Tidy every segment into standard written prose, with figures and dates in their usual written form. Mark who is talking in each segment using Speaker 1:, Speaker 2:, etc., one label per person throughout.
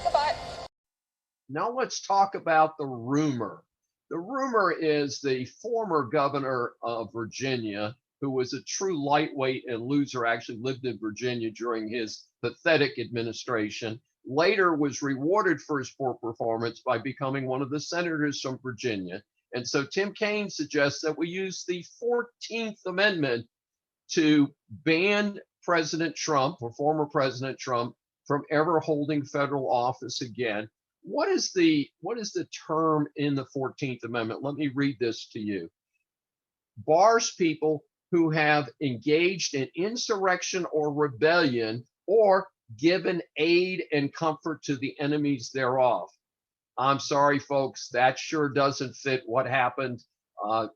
Speaker 1: Goodbye.
Speaker 2: Now let's talk about the rumor. The rumor is the former governor of Virginia, who was a true lightweight and loser, actually lived in Virginia during his pathetic administration, later was rewarded for his poor performance by becoming one of the senators from Virginia. And so Tim Kaine suggests that we use the 14th Amendment to ban President Trump or former President Trump from ever holding federal office again. What is the term in the 14th Amendment? Let me read this to you. Bars people who have engaged in insurrection or rebellion or given aid and comfort to the enemies thereof. I'm sorry, folks, that sure doesn't fit what happened on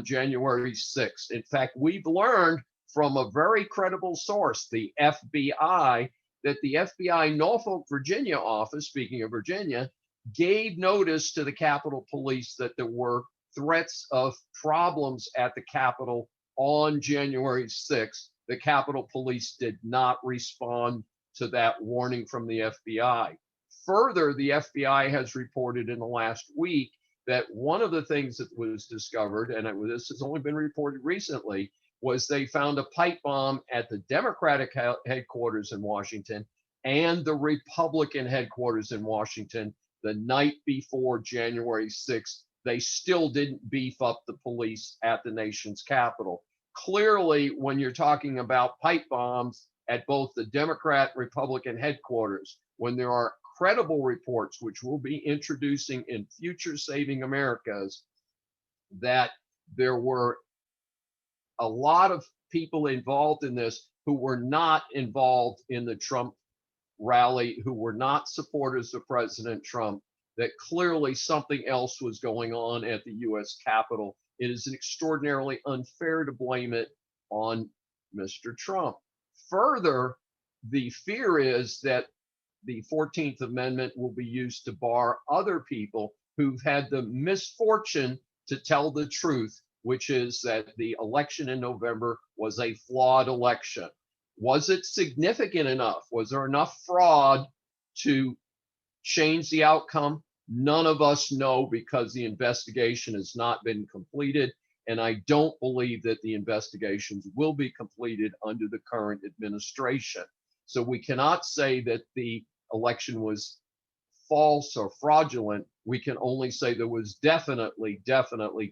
Speaker 2: January 6th. In fact, we've learned from a very credible source, the FBI, that the FBI Norfolk, Virginia office, speaking of Virginia, gave notice to the Capitol Police that there were threats of problems at the Capitol on January 6th. The Capitol Police did not respond to that warning from the FBI. Further, the FBI has reported in the last week that one of the things that was discovered, and this has only been reported recently, was they found a pipe bomb at the Democratic headquarters in Washington and the Republican headquarters in Washington the night before January 6th. They still didn't beef up the police at the nation's capital. Clearly, when you're talking about pipe bombs at both the Democrat Republican headquarters, when there are credible reports, which we'll be introducing in future Saving Americas, that there were a lot of people involved in this who were not involved in the Trump rally, who were not supporters of President Trump, that clearly something else was going on at the US Capitol. It is extraordinarily unfair to blame it on Mr. Trump. Further, the fear is that the 14th Amendment will be used to bar other people who've had the misfortune to tell the truth, which is that the election in November was a flawed election. Was it significant enough? Was there enough fraud to change the outcome? None of us know, because the investigation has not been completed. And I don't believe that the investigations will be completed under the current administration. So we cannot say that the election was false or fraudulent. We can only say there was definitely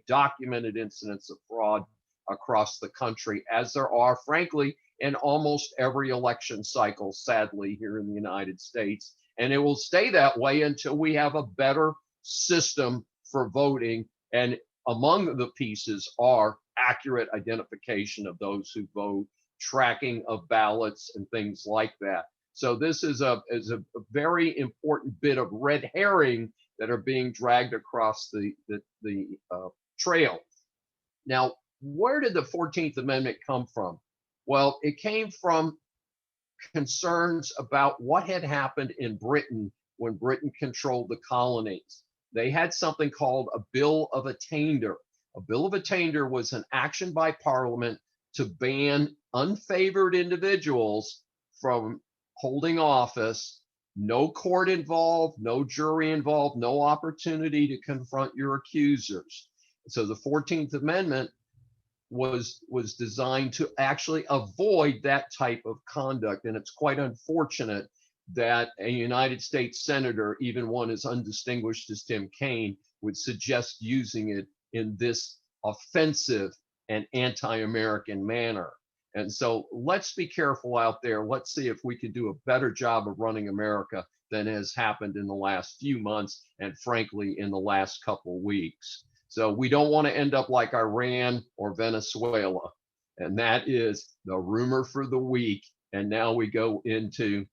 Speaker 2: documented incidents of fraud across the country, as there are, frankly, in almost every election cycle, sadly, here in the United States. And it will stay that way until we have a better system for voting. And among the pieces are accurate identification of those who vote, tracking of ballots, and things like that. So this is a very important bit of red herring that are being dragged across the trail. Now, where did the 14th Amendment come from? Well, it came from concerns about what had happened in Britain when Britain controlled the colonies. They had something called a Bill of Attainder. A Bill of Attainder was an action by Parliament to ban unfavored individuals from holding office, no court involved, no jury involved, no opportunity to confront your accusers. So the 14th Amendment was designed to actually avoid that type of conduct. And it's quite unfortunate that a United States senator, even one as undistinguished as Tim Kaine, would suggest using it in this offensive and anti-American manner. And so let's be careful out there. Let's see if we can do a better job of running America than has happened in the last few months, and frankly, in the last couple of weeks. So we don't want to end up like Iran or Venezuela. And that is the rumor for the week. And now we go into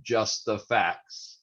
Speaker 2: just the facts.